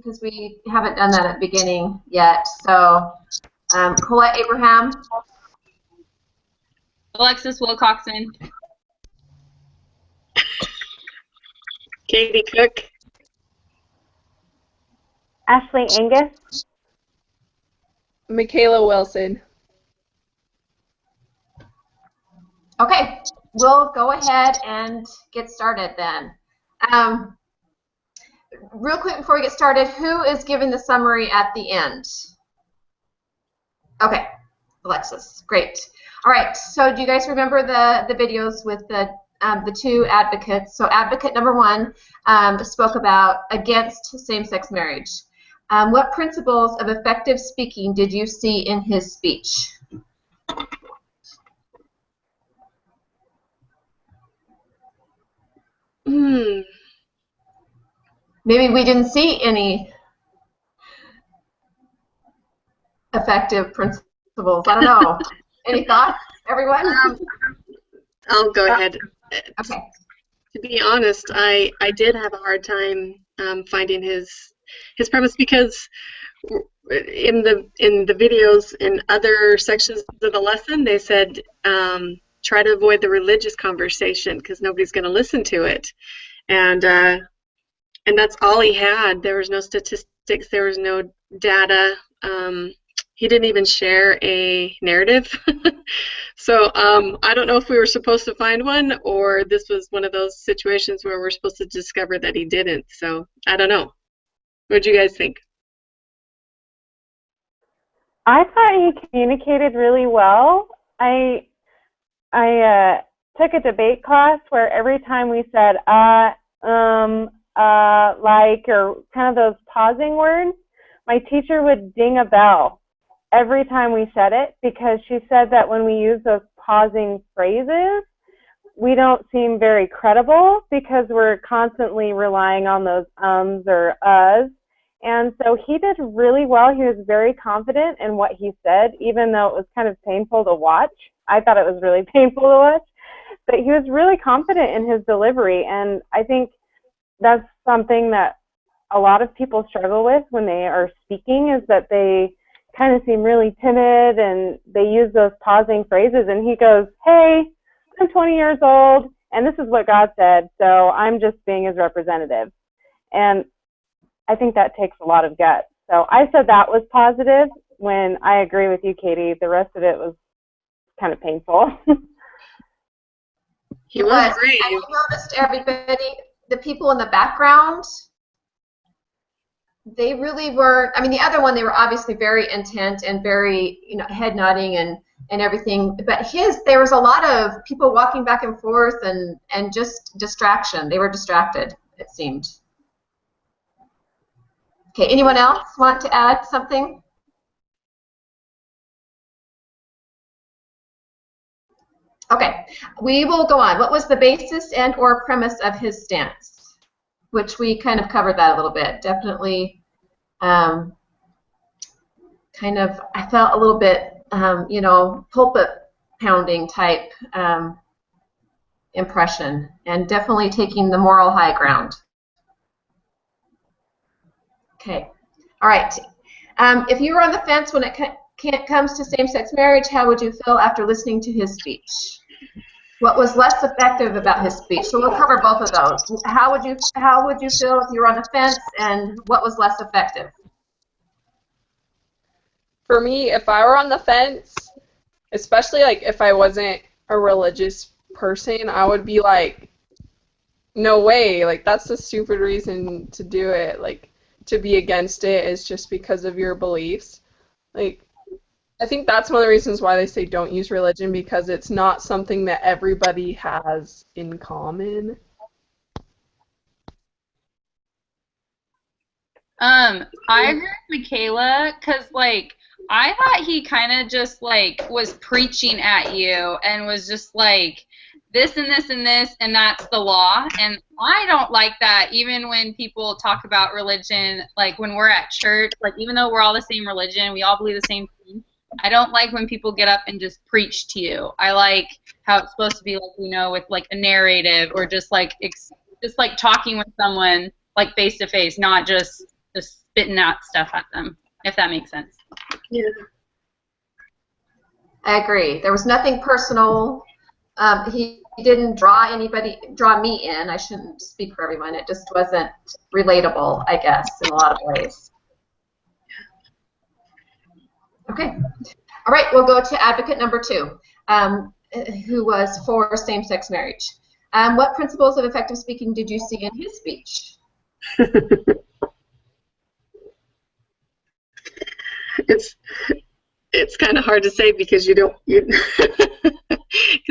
because we haven't done that at the beginning yet. So, Colette Abraham. Alexis Wilcoxon. Katie Cook. Ashley Angus. Michaela Wilson. Okay, we'll go ahead and get started then. Real quick before we get started, who is giving the summary at the end? Okay, Alexis, great. All right, so do you guys remember the videos with the two advocates? So advocate number one spoke about against same-sex marriage. What principles of effective speaking did you see in his speech? Maybe we didn't see any effective principles. I don't know. Any thoughts, everyone? I'll go ahead. Okay. To be honest, I did have a hard time finding his premise, because in the videos in other sections of the lesson, they said try to avoid the religious conversation because nobody's going to listen to it, and that's all he had. There was no statistics, there was no data. He didn't even share a narrative. So I don't know if we were supposed to find one, or this was one of those situations where we're supposed to discover that he didn't. So I don't know. What do you guys think? I thought he communicated really well. I took a debate class where every time we said like, or kind of those pausing words, my teacher would ding a bell every time we said it, because she said that when we use those pausing phrases, we don't seem very credible because we're constantly relying on those ums or uhs. And so he did really well. He was very confident in what he said, even though it was kind of painful to watch. I thought it was really painful to watch. But he was really confident in his delivery, and I think that's something that a lot of people struggle with when they are speaking, is that they kind of seem really timid and they use those pausing phrases, and he goes, hey, I'm 20 years old and this is what God said, so I'm just being his representative. And I think that takes a lot of guts. So I said that was positive, when I agree with you, Katie. The rest of it was kind of painful. He was brave. I noticed everybody, the people in the background, they really were, I mean, the other one, they were obviously very intent and very, head nodding and everything. But there was a lot of people walking back and forth and just distraction. They were distracted, it seemed. Okay, anyone else want to add something? Okay, we will go on. What was the basis and or premise of his stance? Which we kind of covered that a little bit. Definitely kind of, I felt a little bit, pulpit pounding type impression, and definitely taking the moral high ground. Okay, all right. If you were on the fence when it comes to same-sex marriage, how would you feel after listening to his speech? What was less effective about his speech? So we'll cover both of those. How would you feel if you were on the fence, and what was less effective? For me, if I were on the fence, especially like if I wasn't a religious person, I would be like, no way, like that's a stupid reason to do it. Like, to be against it is just because of your beliefs. Like, I think that's one of the reasons why they say don't use religion, because it's not something that everybody has in common. I agree with Michaela, because, like, I thought he kind of just, like, was preaching at you and was just like, this and this and this, and that's the law. And I don't like that, even when people talk about religion, like when we're at church, like even though we're all the same religion, we all believe the same thing, I don't like when people get up and just preach to you. I like how it's supposed to be, like, with like a narrative, or just like talking with someone like face to face, not just spitting out stuff at them, if that makes sense. Yeah. I agree. There was nothing personal. He didn't draw me in. I shouldn't speak for everyone. It just wasn't relatable, I guess, in a lot of ways. Okay. All right, we'll go to advocate number 2, who was for same-sex marriage. What principles of effective speaking did you see in his speech? It's kind of hard to say because because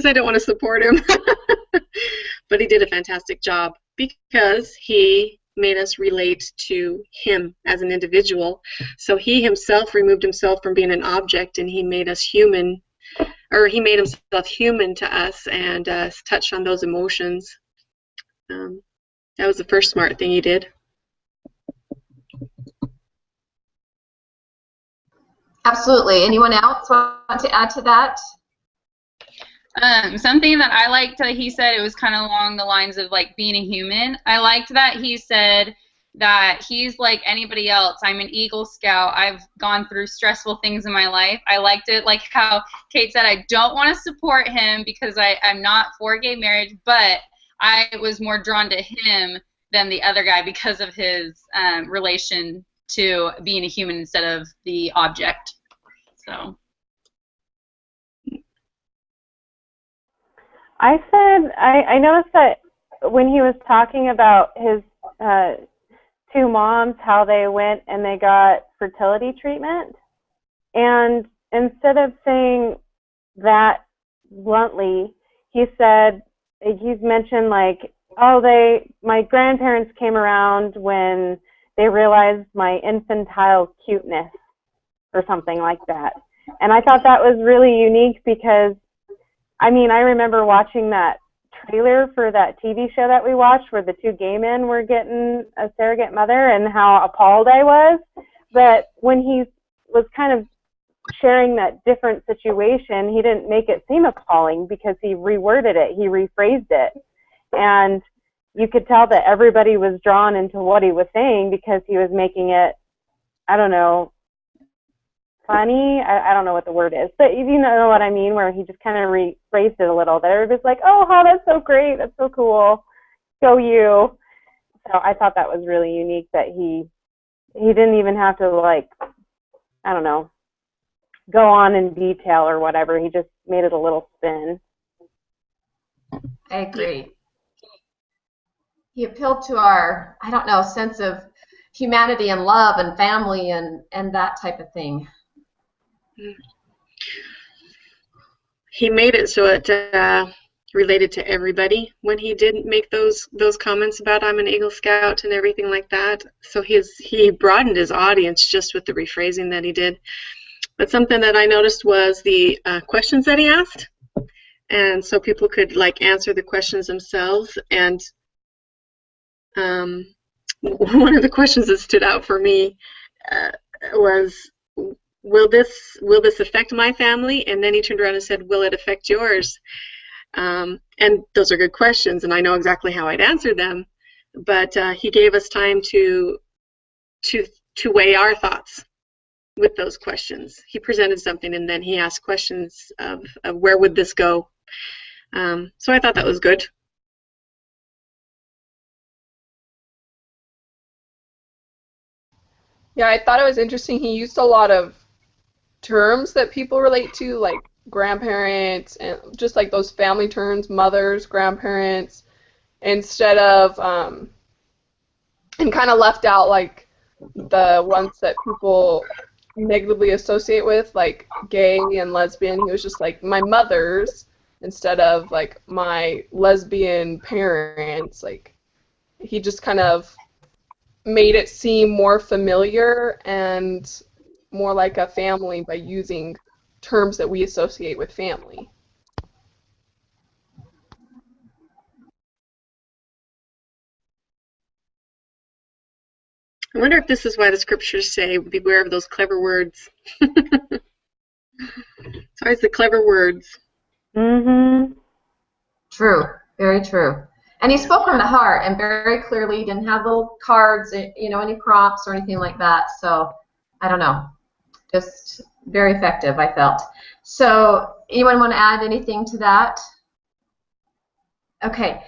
I don't want to support him. But he did a fantastic job because he made us relate to him as an individual. So he himself removed himself from being an object, and he made us human, or he made himself human to us, and touched on those emotions. That was the first smart thing he did. Absolutely. Anyone else want to add to that? Something that I liked that he said, it was kind of along the lines of like being a human. I liked that he said that he's like anybody else. I'm an Eagle Scout. I've gone through stressful things in my life. I liked it, like how Kate said, I don't want to support him because I'm not for gay marriage, but I was more drawn to him than the other guy because of his relation to being a human instead of the object. So. I noticed that when he was talking about his 2 moms, how they went and they got fertility treatment, and instead of saying that bluntly, he's mentioned like, oh, my grandparents came around when they realized my infantile cuteness or something like that. And I thought that was really unique because, I mean, I remember watching that trailer for that TV show that we watched where the 2 gay men were getting a surrogate mother and how appalled I was. But when he was kind of sharing that different situation, he didn't make it seem appalling because he reworded it, he rephrased it. And you could tell that everybody was drawn into what he was saying because he was making it, I don't know, funny. I don't know what the word is, but you know what I mean, where he just kind of rephrased it a little. That everybody's like, oh, that's so great. That's so cool. Go you. So I thought that was really unique that he didn't even have to, like, I don't know, go on in detail or whatever. He just made it a little spin. I agree. He appealed to our, I don't know, sense of humanity and love and family and that type of thing. He made it so it related to everybody when he didn't make those comments about I'm an Eagle Scout and everything like that. So he broadened his audience just with the rephrasing that he did. But something that I noticed was the questions that he asked, and so people could like answer the questions themselves. And one of the questions that stood out for me was, will this affect my family? And then he turned around and said, will it affect yours? And those are good questions, and I know exactly how I'd answer them. But he gave us time to weigh our thoughts with those questions. He presented something, and then he asked questions of where would this go. So I thought that was good. Yeah, I thought it was interesting. He used a lot of terms that people relate to, like grandparents and just like those family terms, mothers, grandparents, instead of, and kind of left out like the ones that people negatively associate with, like gay and lesbian. He was just like my mother's instead of like my lesbian parents. Like he just kind of made it seem more familiar and more like a family by using terms that we associate with family. I wonder if this is why the scriptures say, beware of those clever words. It's always the clever words. Mm-hmm. True. Very true. And he spoke from the heart and very clearly. He didn't have little cards, you know, any prompts or anything like that. So I don't know, just very effective, I felt. So anyone want to add anything to that? Okay.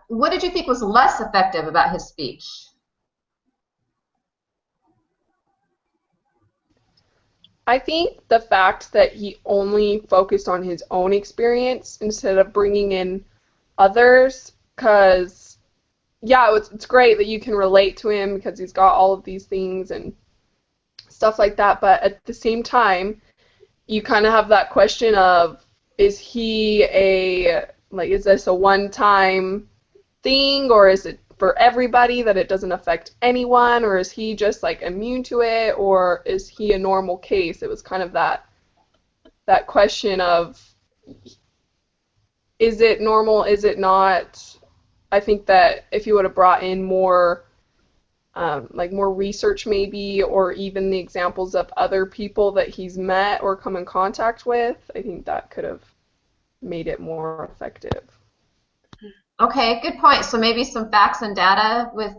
What did you think was less effective about his speech? I think the fact that he only focused on his own experience instead of bringing in others, because, yeah, it's great that you can relate to him because he's got all of these things and stuff like that, but at the same time, you kind of have that question of, is this a one-time thing, or is it for everybody that it doesn't affect anyone, or is he just like immune to it, or is he a normal case? It was kind of that question of, is it normal, is it not? I think that if you would have brought in more more research maybe, or even the examples of other people that he's met or come in contact with, I think that could have made it more effective. Okay, good point. So maybe some facts and data with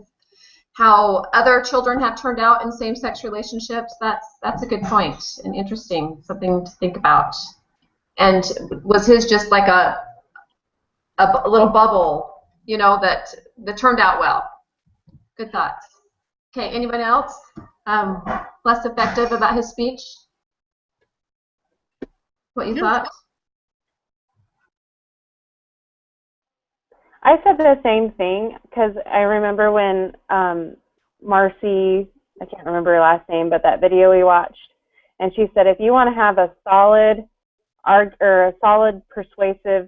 how other children have turned out in same-sex relationships. That's a good point and interesting, something to think about. And was his just like a little bubble, you know, that turned out well? Good thoughts. Okay, anyone else? Less effective about his speech? What you thought? I said the same thing because I remember when Marcy, I can't remember her last name, but that video we watched, and she said if you want to have a solid persuasive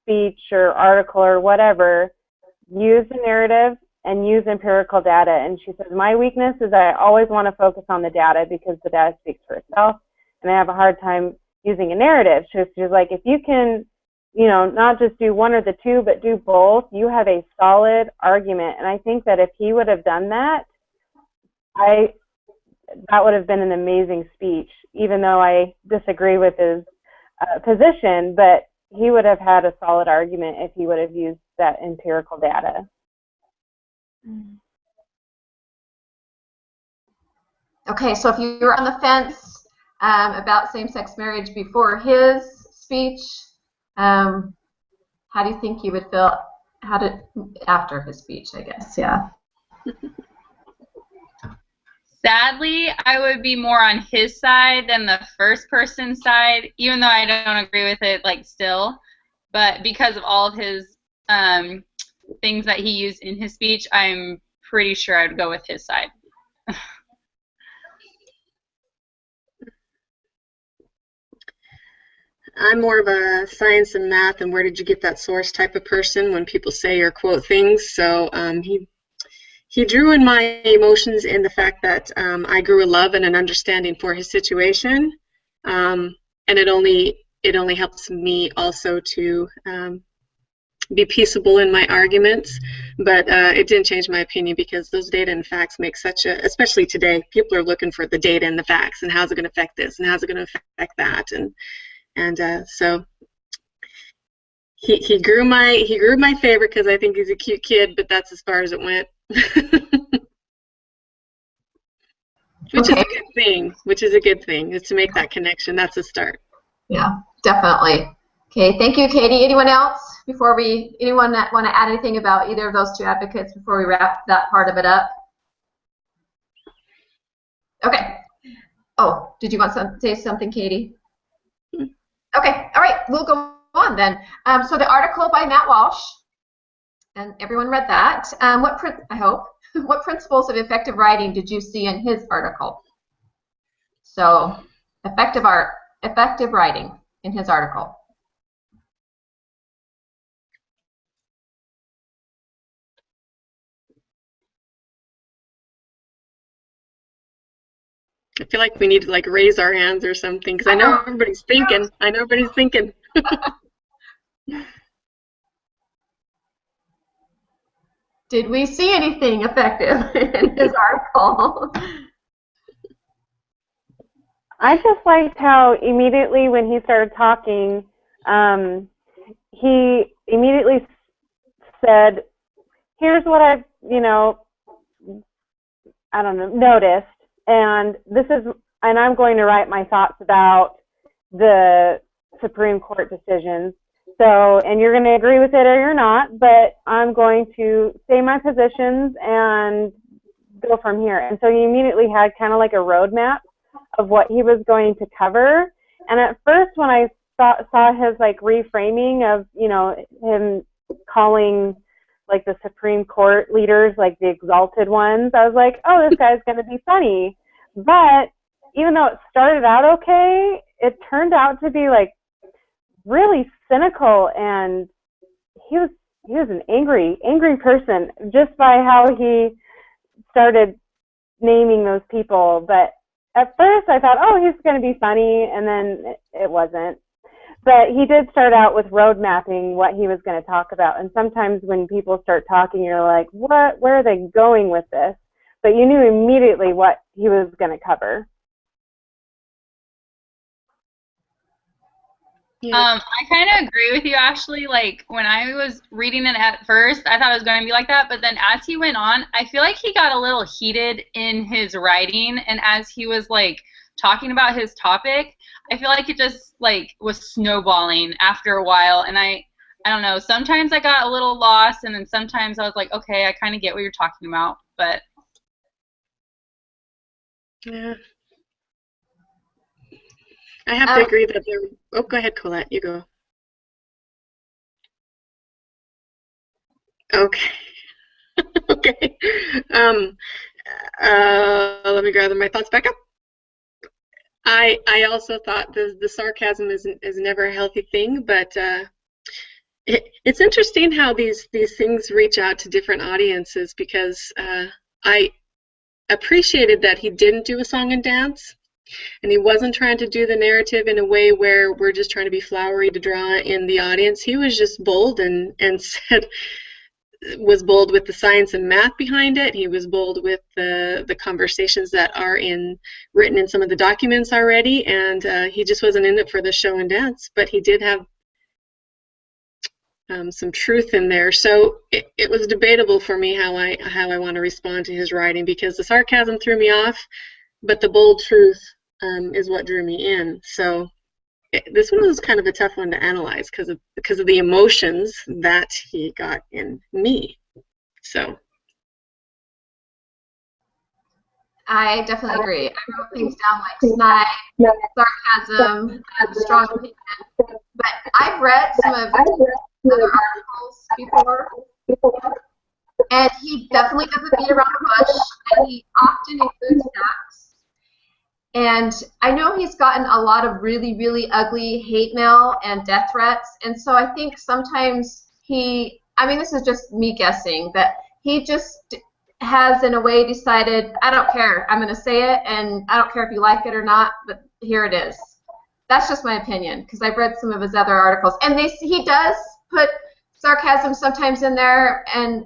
speech or article or whatever, use the narrative and use empirical data. And she says my weakness is I always want to focus on the data because the data speaks for itself, and I have a hard time using a narrative. She's like, if you can, you know, not just do one or the two, but do both, you have a solid argument. And I think that if he would have done that, that would have been an amazing speech, even though I disagree with his position, but he would have had a solid argument if he would have used that empirical data. Okay, so if you were on the fence about same-sex marriage before his speech, how do you think you would feel after his speech, I guess, yeah. Sadly, I would be more on his side than the first person's side, even though I don't agree with it, like, still. But because of all of his things that he used in his speech, I'm pretty sure I would go with his side. I'm more of a science and math and where did you get that source type of person when people say or quote things. So he drew in my emotions in the fact that I grew a love and an understanding for his situation, and it only helps me also to be peaceable in my arguments, but it didn't change my opinion because those data and facts make especially today, people are looking for the data and the facts and how's it going to affect this and how's it going to affect that, and so he grew my favorite because I think he's a cute kid, but that's as far as it went. Which is a good thing, is to make that connection. That's a start. Yeah, definitely. Okay, thank you, Katie. Anyone else anyone that want to add anything about either of those two advocates before we wrap that part of it up? Okay. Oh, did you want to say something, Katie? Okay, all right, we'll go on then. So the article by Matt Walsh, and everyone read that. I hope. What principles of effective writing did you see in his article? So effective writing in his article. I feel like we need to like raise our hands or something because I know everybody's thinking. Did we see anything effective in his article? I just liked how immediately when he started talking, he immediately said, here's what I've, you know, I don't know, noticed, and I'm going to write my thoughts about the Supreme Court decisions. So, and you're going to agree with it or you're not, but I'm going to say my positions and go from here. And so he immediately had kind of like a roadmap of what he was going to cover. And at first, when I saw his like reframing of, you know, him calling like the Supreme Court leaders like the exalted ones, I was like, oh, this guy's going to be funny. But even though it started out okay, it turned out to be like really cynical, and he was an angry person just by how he started naming those people. But at first I thought, oh, he's going to be funny, and then it wasn't. But he did start out with road mapping what he was going to talk about. And sometimes when people start talking, you're like, what? Where are they going with this? But you knew immediately what he was going to cover. I kind of agree with you, Ashley. Like, when I was reading it at first, I thought it was going to be like that. But then as he went on, I feel like he got a little heated in his writing. And as he was, like, talking about his topic, I feel like it just, like, was snowballing after a while. And I don't know. Sometimes I got a little lost. And then sometimes I was like, okay, I kind of get what you're talking about. But Yeah. I have to agree that there. Oh, go ahead, Colette. You go. Okay. Okay. Let me gather my thoughts back up. I also thought the sarcasm is never a healthy thing, but it's interesting how these things reach out to different audiences, because I appreciated that he didn't do a song and dance. And he wasn't trying to do the narrative in a way where we're just trying to be flowery to draw in the audience. He was just bold and was bold with the science and math behind it. He was bold with the conversations that are written in some of the documents already, and he just wasn't in it for the show and dance. But he did have some truth in there. So it was debatable for me how I want to respond to his writing, because the sarcasm threw me off, but the bold truth is what drew me in. So this one was kind of a tough one to analyze because of the emotions that he got in me. So I definitely agree. I wrote things down like snide, sarcasm, strong opinion. But I've read some of other articles before, and he definitely doesn't beat around the bush, and he often includes facts. And I know he's gotten a lot of really, really ugly hate mail and death threats, and so I think sometimes this is just me guessing, that he just has in a way decided, I don't care, I'm going to say it, and I don't care if you like it or not, but here it is. That's just my opinion, because I've read some of his other articles, and he does put sarcasm sometimes in there and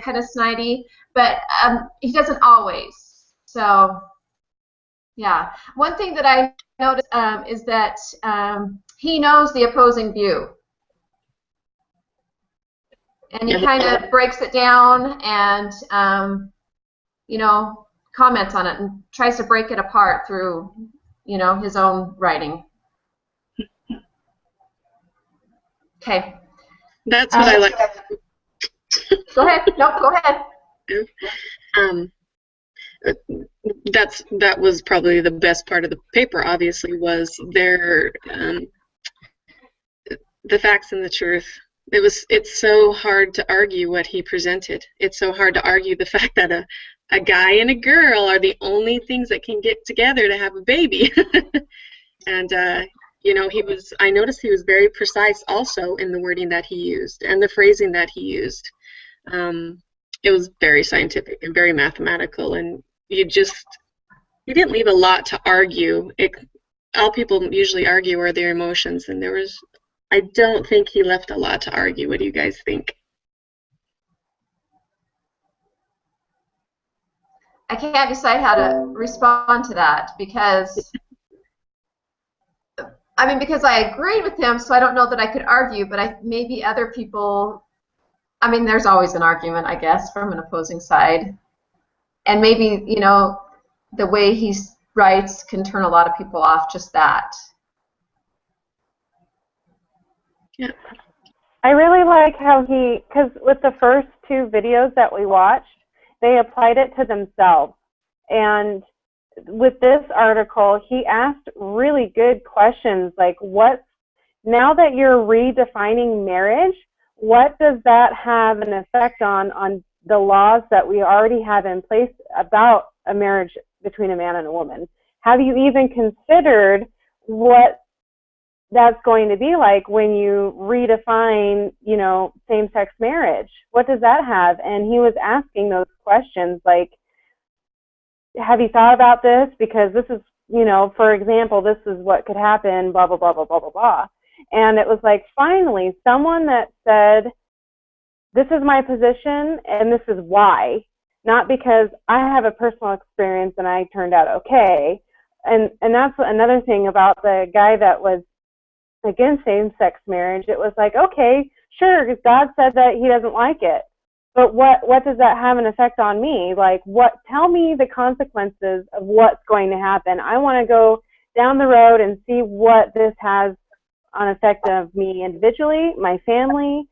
kind of snidey, but he doesn't always. So yeah, one thing that I noticed is that he knows the opposing view, and he kind of breaks it down and comments on it and tries to break it apart through his own writing. Okay. That's what I like. Go ahead. No, go ahead. That was probably the best part of the paper, obviously, was the facts and the truth. It's so hard to argue what he presented. It's so hard to argue the fact that a guy and a girl are the only things that can get together to have a baby. And I noticed he was very precise also in the wording that he used and the phrasing that he used. It was very scientific and very mathematical, and he didn't leave a lot to argue. All people usually argue are their emotions, and I don't think he left a lot to argue. What do you guys think? I can't decide how to respond to that, because I agreed with him, so I don't know that I could argue, but maybe other people, I mean, there's always an argument, I guess, from an opposing side. And maybe, you know, the way he writes can turn a lot of people off, just that. Yeah. I really like how because with the first two videos that we watched, they applied it to themselves. And with this article, he asked really good questions like, now that you're redefining marriage, what does that have an effect on the laws that we already have in place about a marriage between a man and a woman? Have you even considered what that's going to be like when you redefine, you know, same-sex marriage? What does that have? And he was asking those questions like, have you thought about this? Because this is, you know, for example, this is what could happen, blah, blah, blah, blah, blah, blah, blah. And it was like, finally, someone that said, this is my position and this is why, not because I have a personal experience and I turned out okay. And that's another thing about the guy that was against same-sex marriage. It was like, okay, sure, God said that he doesn't like it, but what does that have an effect on me? Like, tell me the consequences of what's going to happen. I want to go down the road and see what this has on effect of me individually, my family,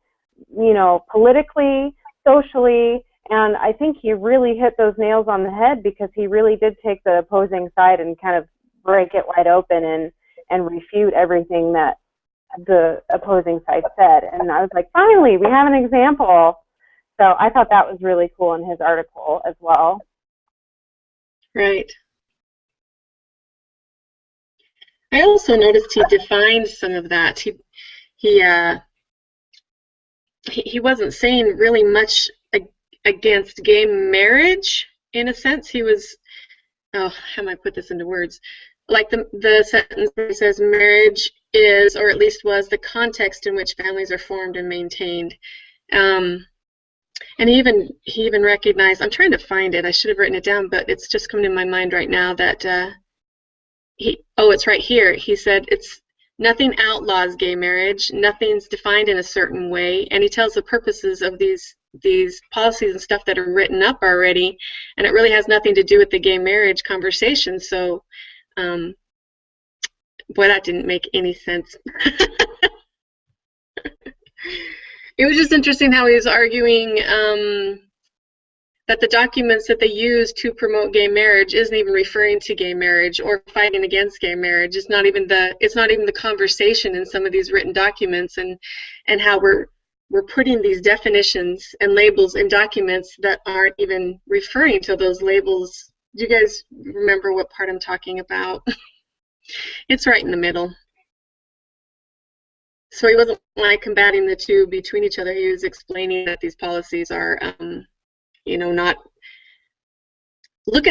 you know, politically, socially. And I think he really hit those nails on the head, because he really did take the opposing side and kind of break it wide open and refute everything that the opposing side said. And I was like, finally, we have an example. So I thought that was really cool in his article as well. Right. I also noticed he defined some of that. He wasn't saying really much against gay marriage, in a sense. He was, how am I put this into words? Like the sentence where he says marriage is, or at least was, the context in which families are formed and maintained. And he even recognized, I'm trying to find it, I should have written it down, but it's just coming to my mind right now that it's right here. He said nothing outlaws gay marriage, nothing's defined in a certain way, and he tells the purposes of these policies and stuff that are written up already, and it really has nothing to do with the gay marriage conversation. So boy, that didn't make any sense. It was just interesting how he was arguing that the documents that they use to promote gay marriage isn't even referring to gay marriage or fighting against gay marriage. It's not even the conversation in some of these written documents, and how we're putting these definitions and labels in documents that aren't even referring to those labels. Do you guys remember what part I'm talking about? It's right in the middle. So he wasn't like combating the two between each other. He was explaining that these policies are, not. Look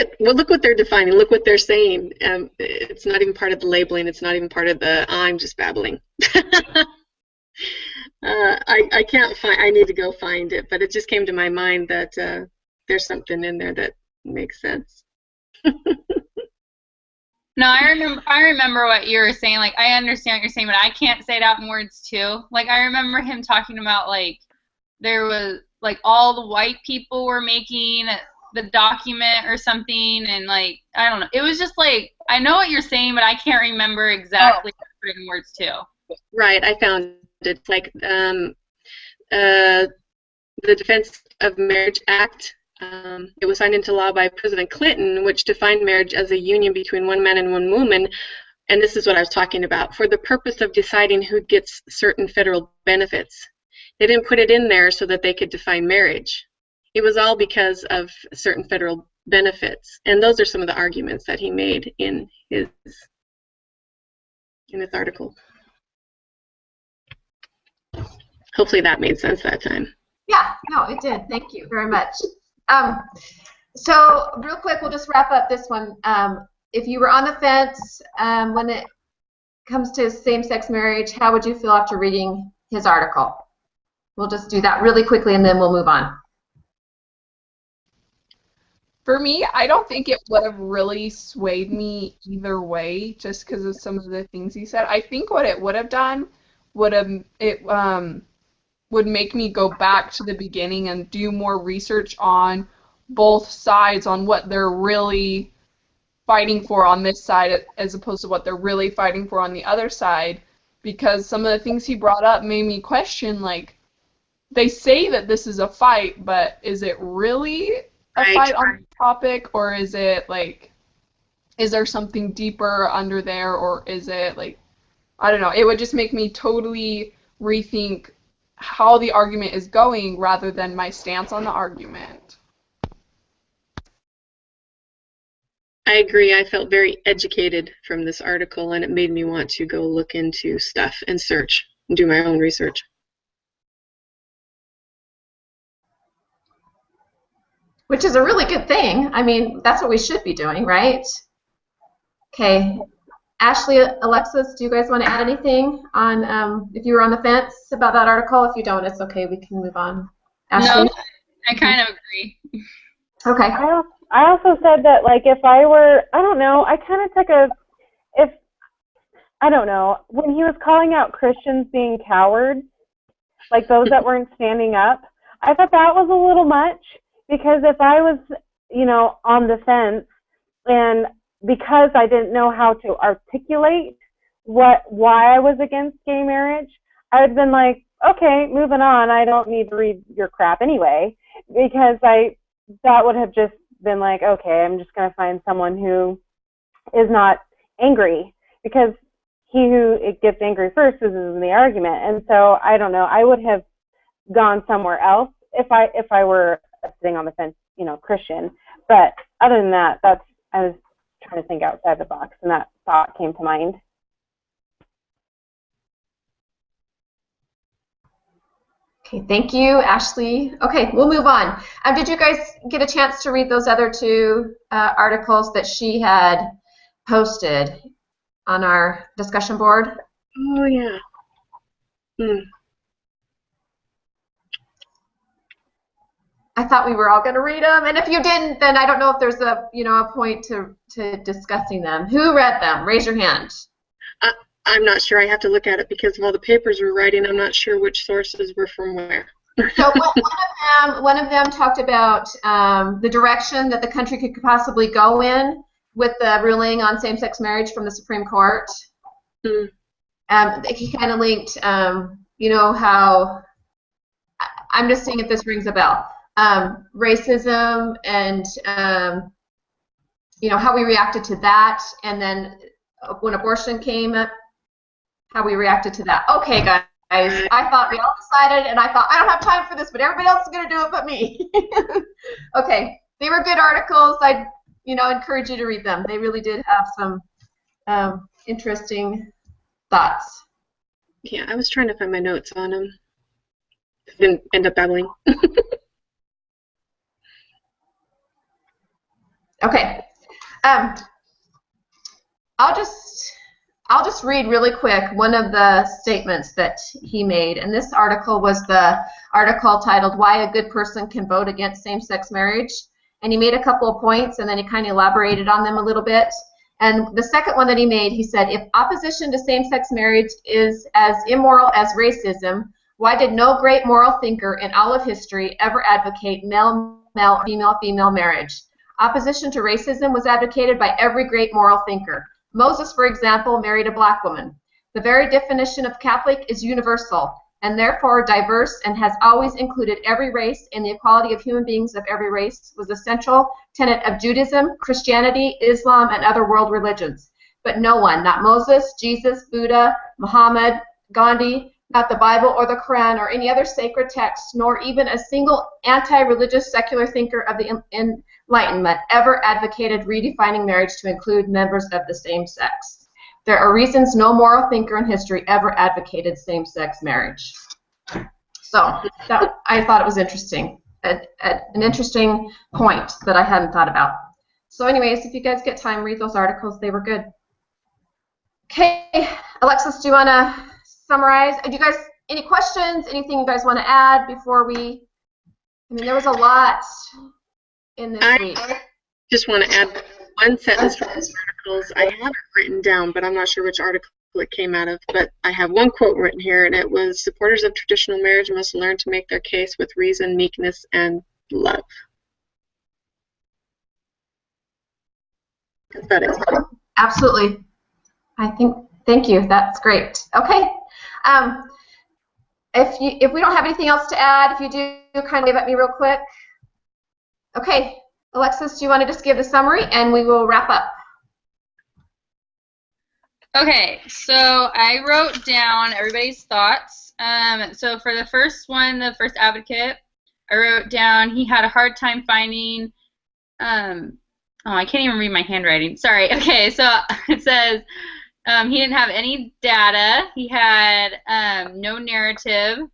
what they're defining. Look what they're saying. It's not even part of the labeling. It's not even part of the. I'm just babbling. I can't find. I need to go find it. But it just came to my mind that there's something in there that makes sense. No, I remember what you were saying. Like, I understand what you're saying, but I can't say it out in words too. Like, I remember him talking about, like, there was, like, all the white people were making the document or something, and, like, I don't know. It was just, like, I know what you're saying, but I can't remember exactly written words too. Right, I found it. It's like the Defense of Marriage Act. It was signed into law by President Clinton, which defined marriage as a union between one man and one woman. And this is what I was talking about, for the purpose of deciding who gets certain federal benefits. They didn't put it in there so that they could define marriage. It was all because of certain federal benefits. And those are some of the arguments that he made in his article. Hopefully that made sense that time. Yeah, no, it did. Thank you very much. So real quick, we'll just wrap up this one. If you were on the fence when it comes to same-sex marriage, how would you feel after reading his article? We'll just do that really quickly and then we'll move on. For me, I don't think it would have really swayed me either way, just because of some of the things he said. I think what it would have done would have would make me go back to the beginning and do more research on both sides, on what they're really fighting for on this side as opposed to what they're really fighting for on the other side, because some of the things he brought up made me question, like, they say that this is a fight, but is it really a fight on the topic, or is it, like, is there something deeper under there, or is it, like, I don't know. It would just make me totally rethink how the argument is going rather than my stance on the argument. I agree. I felt very educated from this article, and it made me want to go look into stuff and search and do my own research. Which is a really good thing. I mean, that's what we should be doing, right? Okay. Ashley, Alexis, do you guys want to add anything on if you were on the fence about that article? If you don't, it's okay. We can move on. Ashley? No, I kind of agree. Okay. I also said that, like, if I were, I don't know, I kind of took I don't know, when he was calling out Christians being cowards, like those that weren't standing up, I thought that was a little much, because if I was, you know, on the fence, and because I didn't know how to articulate why I was against gay marriage, I would have been like, okay, moving on, I don't need to read your crap anyway, because that would have just been like, okay, I'm just going to find someone who is not angry, because he who gets angry first is in the argument. And so I don't know, I would have gone somewhere else if I were sitting on the fence, you know, Christian. But other than that, I was trying to think outside the box, and that thought came to mind. Okay, thank you, Ashley. Okay, we'll move on. Did you guys get a chance to read those other two articles that she had posted on our discussion board? Oh, yeah. I thought we were all going to read them, and if you didn't, then I don't know if there's a point to discussing them. Who read them? Raise your hand. I'm not sure. I have to look at it because of all the papers we're writing. I'm not sure which sources were from where. So one of them talked about the direction that the country could possibly go in with the ruling on same-sex marriage from the Supreme Court. He kind of linked, how, I'm just seeing if this rings a bell, racism and, how we reacted to that, and then when abortion came up, how we reacted to that. Okay, guys, I thought we all decided, and I thought, I don't have time for this, but everybody else is going to do it but me. Okay, they were good articles. I encourage you to read them. They really did have some interesting thoughts. Yeah, I was trying to find my notes on them. Didn't end up babbling. Okay. I'll just read really quick one of the statements that he made, and this article was the article titled "Why a Good Person Can Vote Against Same-Sex Marriage," and he made a couple of points, and then he kind of elaborated on them a little bit. And the second one that he made, he said, if opposition to same-sex marriage is as immoral as racism, why did no great moral thinker in all of history ever advocate male-male or female-female marriage? Opposition to racism was advocated by every great moral thinker. Moses, for example, married a black woman. The very definition of Catholic is universal and therefore diverse and has always included every race, and the equality of human beings of every race was a central tenet of Judaism, Christianity, Islam, and other world religions. But no one, not Moses, Jesus, Buddha, Muhammad, Gandhi, not the Bible or the Quran or any other sacred text, nor even a single anti-religious secular thinker of the Enlightenment ever advocated redefining marriage to include members of the same sex. There are reasons no moral thinker in history ever advocated same-sex marriage. So I thought it was interesting, an interesting point that I hadn't thought about. So anyways, if you guys get time, read those articles. They were good. Okay, Alexis, do you want to summarize? Do you guys, any questions, anything you guys want to add before we, there was a lot in this week. I just want to add one sentence from these articles. I have it written down, but I'm not sure which article it came out of, but I have one quote written here, and it was, "Supporters of traditional marriage must learn to make their case with reason, meekness, and love." That's about it. Absolutely. Thank you. That's great. Okay. If we don't have anything else to add, if you do, kind of wave at me real quick. Okay. Alexis, do you want to just give the summary, and we will wrap up? Okay, so I wrote down everybody's thoughts. So for the first one, the first advocate, I wrote down he had a hard time finding, oh, I can't even read my handwriting. Sorry. Okay, so it says he didn't have any data. He had no narrative.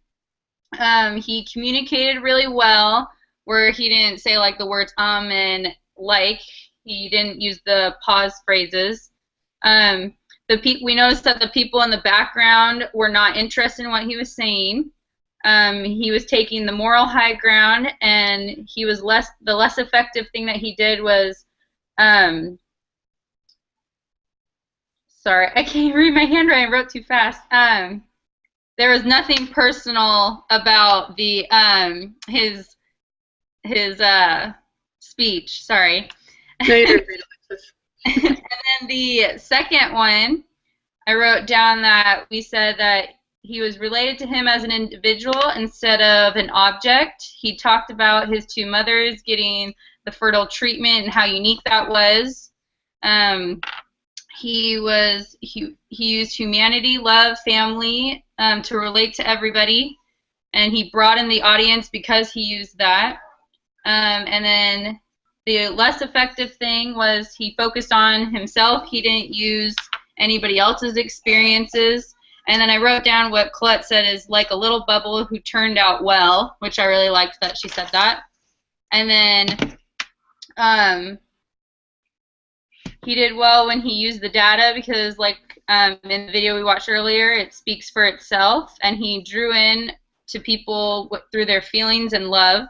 He communicated really well, where he didn't say like the words and like. He didn't use the pause phrases. We noticed that the people in the background were not interested in what he was saying. He was taking the moral high ground, and he was the less effective thing that he did was, sorry, I can't read my handwriting. I wrote too fast. There was nothing personal about the his speech. Sorry. No, you didn't read it. And then the second one, I wrote down that we said that he was related to him as an individual instead of an object. He talked about his two mothers getting the fertile treatment and how unique that was. He used humanity, love, family to relate to everybody, and he broadened the audience because he used that. And then the less effective thing was he focused on himself. He didn't use anybody else's experiences. And then I wrote down what Colette said is like a little bubble who turned out well, which I really liked that she said that. And then he did well when he used the data because, like in the video we watched earlier, it speaks for itself, and he drew in to people through their feelings and love.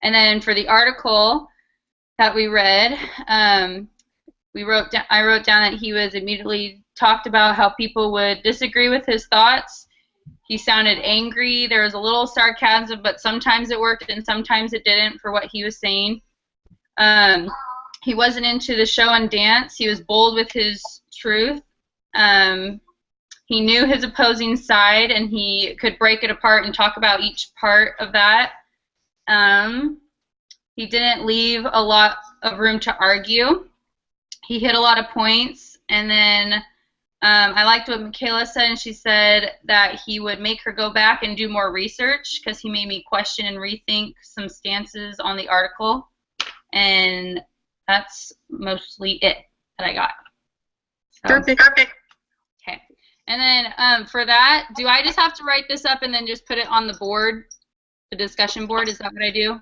And then for the article that we read, I wrote down that he was immediately talked about how people would disagree with his thoughts. He sounded angry. There was a little sarcasm, but sometimes it worked and sometimes it didn't for what he was saying. He wasn't into the show and dance. He was bold with his truth. He knew his opposing side, and he could break it apart and talk about each part of that. He didn't leave a lot of room to argue. He hit a lot of points. And then I liked what Michaela said, and she said that he would make her go back and do more research because he made me question and rethink some stances on the article. And that's mostly it that I got. So. Perfect. Okay. And then for that, do I just have to write this up and then just put it on the board, the discussion board? Is that what I do?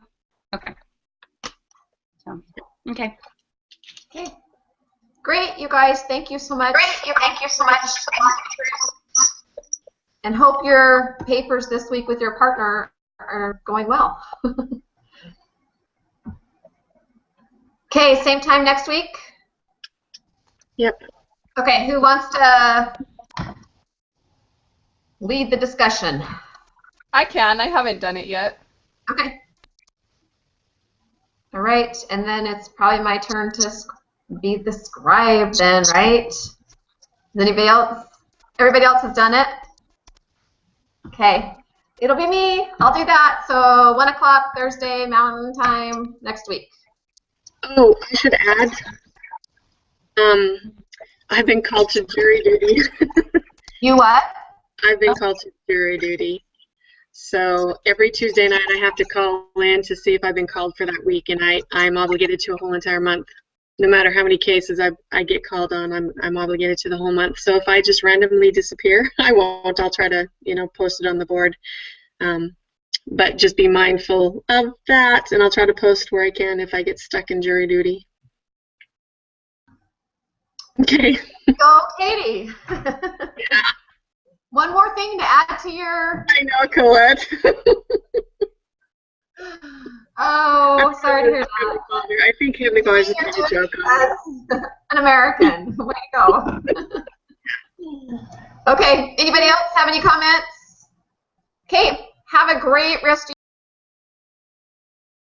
Okay. So, okay. Okay. Great, you guys. Thank you so much. And hope your papers this week with your partner are going well. Okay, same time next week? Yep. Okay, who wants to lead the discussion? I can. I haven't done it yet. Okay. All right, and then it's probably my turn to be the scribe then, right? Is anybody else? Everybody else has done it? Okay. It'll be me. I'll do that. So 1 o'clock Thursday Mountain Time next week. Oh, I should add, I've been called to jury duty. You what? I've been called to jury duty. So every Tuesday night I have to call in to see if I've been called for that week, and I'm obligated to a whole entire month. No matter how many cases I get called on, I'm obligated to the whole month. So if I just randomly disappear, I won't. I'll try to, post it on the board. But just be mindful of that, and I'll try to post where I can if I get stuck in jury duty. Okay. Go, Katie. Yeah. One more thing to add to your... I know, Colette. Oh, sorry to hear that. I think Heavenly Father's just trying to joke on An American. Way to go. Okay, anybody else have any comments? Okay, have a great rest of